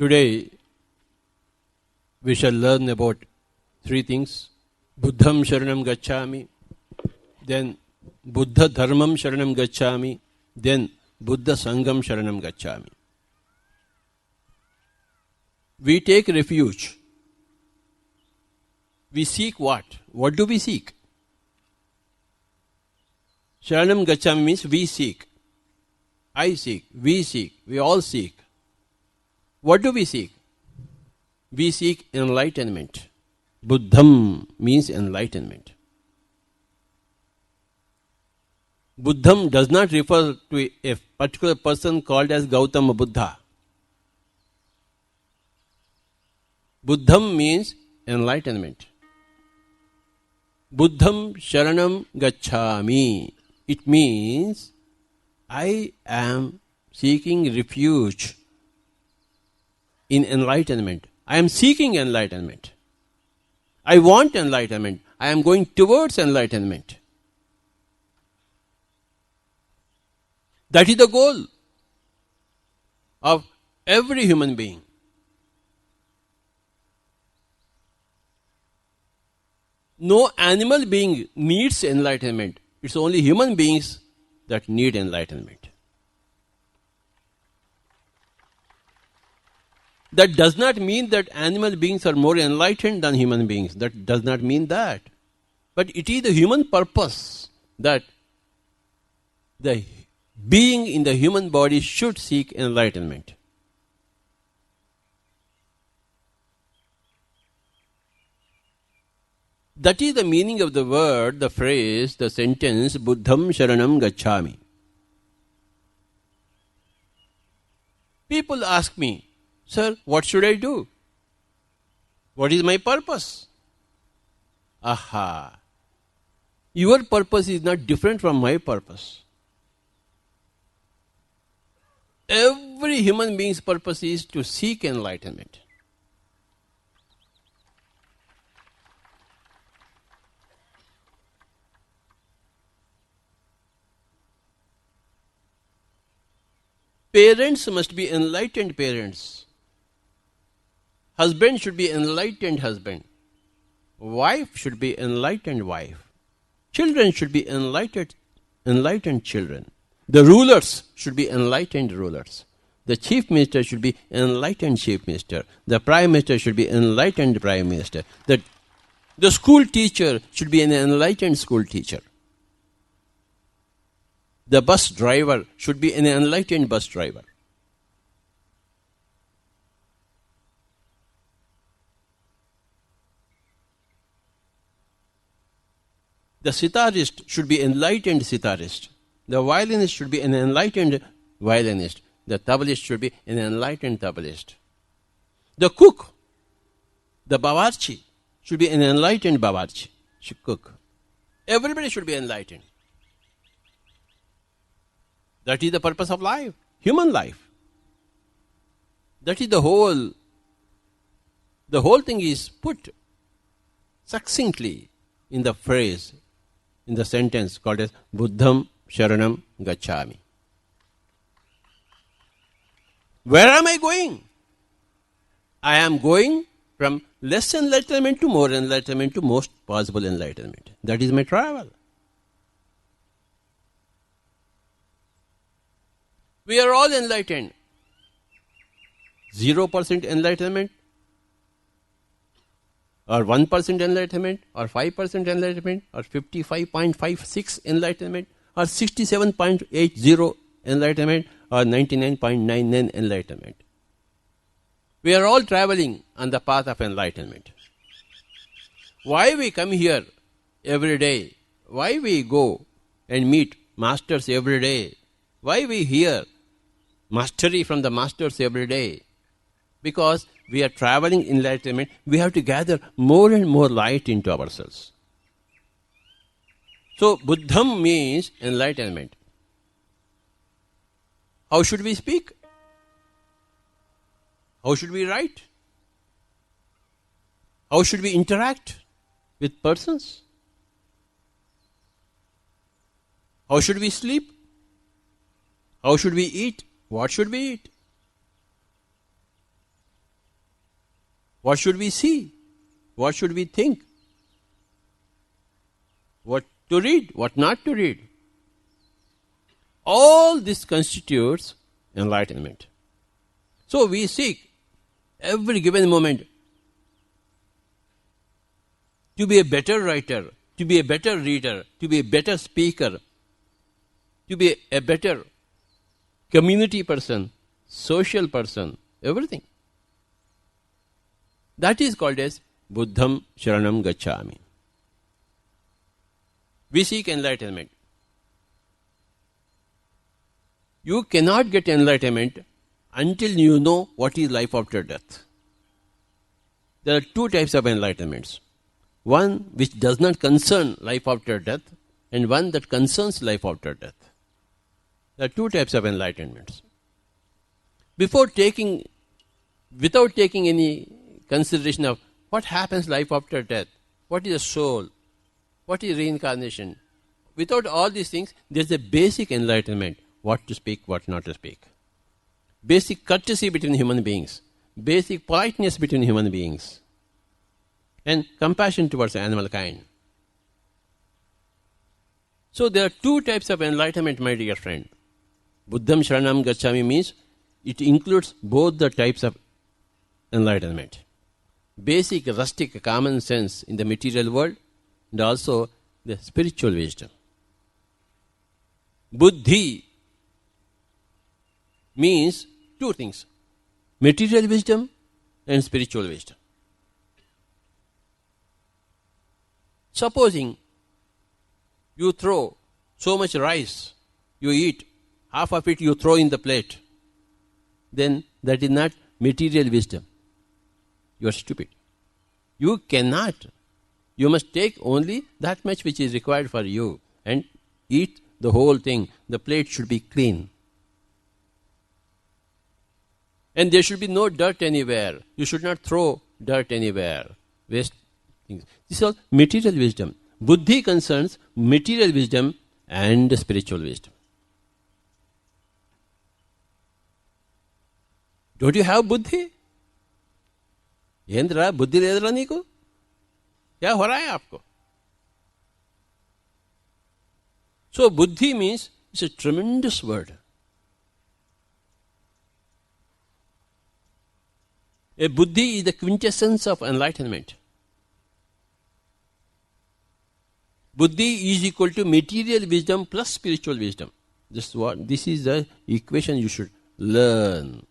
Today we shall learn about three things. Buddham Sharanam Gacchami, then Buddha Dharmam Sharanam Gacchami, then Buddha Sangam Sharanam Gacchami. We take refuge. We seek what? What do we seek? Sharanam Gacchami means we seek. I seek, we all seek. What do we seek? We seek enlightenment. Buddham means enlightenment. Buddham does not refer to a particular person called as Gautama Buddha. Buddham means enlightenment. Buddham Sharanam Gacchami. It means I am seeking refuge in enlightenment. I am seeking enlightenment. I want enlightenment. I am going towards enlightenment. That is the goal of every human being. No animal being needs enlightenment. It's only human beings that need enlightenment. That does not mean that animal beings are more enlightened than human beings. That does not mean that. But it is the human purpose that the being in the human body should seek enlightenment. That is the meaning of the word, the phrase, the sentence, Buddham Sharanam Gacchami. People ask me, Sir, what should I do? What is my purpose? Aha! Your purpose is not different from my purpose. Every human being's purpose is to seek enlightenment. Parents must be enlightened parents. Husband should be enlightened husband. Wife should be enlightened wife. Children should be enlightened children. The rulers should be enlightened rulers. The chief minister should be enlightened chief minister. The prime minister should be enlightened prime minister. The school teacher should be an enlightened school teacher. The bus driver should be an enlightened bus driver. The sitarist should be enlightened sitarist. The violinist should be an enlightened violinist. The tablaist should be an enlightened tablaist. The cook, the bawarchi, should be an enlightened bawarchi, cook. Everybody should be enlightened. That is the purpose of life, human life. That is the whole thing is put succinctly in the phrase, in the sentence called as Buddham Sharanam Gacchami. Where am I going? I am going from less enlightenment to more enlightenment to most possible enlightenment. That is my travel. We are all enlightened. 0% enlightenment, or 1% enlightenment, or 5% enlightenment, or 55.56 enlightenment, or 67.80 enlightenment, or 99.99 enlightenment. We are all traveling on the path of enlightenment. Why we come here every day? Why we go and meet masters every day? Why we hear mastery from the masters every day? Because we are traveling enlightenment, we have to gather more and more light into ourselves. So, Buddham means enlightenment. How should we speak? How should we write? How should we interact with persons? How should we sleep? How should we eat? What should we eat? What should we see? What should we think? What to read? What not to read? All this constitutes enlightenment. So we seek every given moment to be a better writer, to be a better reader, to be a better speaker, to be a better community person, social person, everything. That is called as Buddham Sharanam Gacchami. We seek enlightenment. You cannot get enlightenment until you know what is life after death. There are two types of enlightenments. One which does not concern life after death, and one that concerns life after death. There are two types of enlightenments. Without taking any consideration of what happens life after death, what is the soul, what is reincarnation, without all these things, there is a basic enlightenment, what to speak, what not to speak. Basic courtesy between human beings, basic politeness between human beings, and compassion towards animal kind. So there are two types of enlightenment, my dear friend. Buddham Sharanam Gacchami means it includes both the types of enlightenment. Basic, rustic, common sense in the material world, and also the spiritual wisdom. Buddhi means two things: material wisdom and spiritual wisdom. Supposing you throw so much rice, you eat, half of it you throw in the plate, then that is not material wisdom. You are stupid. You cannot. You must take only that much which is required for you and eat the whole thing. The plate should be clean. And there should be no dirt anywhere. You should not throw dirt anywhere. Waste things. This is all material wisdom. Buddhi concerns material wisdom and spiritual wisdom. Don't you have buddhi? ఏంద్రా బుద్ధి లేదురా నీకు? क्या हो रहा है आपको? So buddhi means it's a tremendous word. A buddhi is the quintessence of enlightenment. Buddhi is equal to material wisdom plus spiritual wisdom. This is the equation you should learn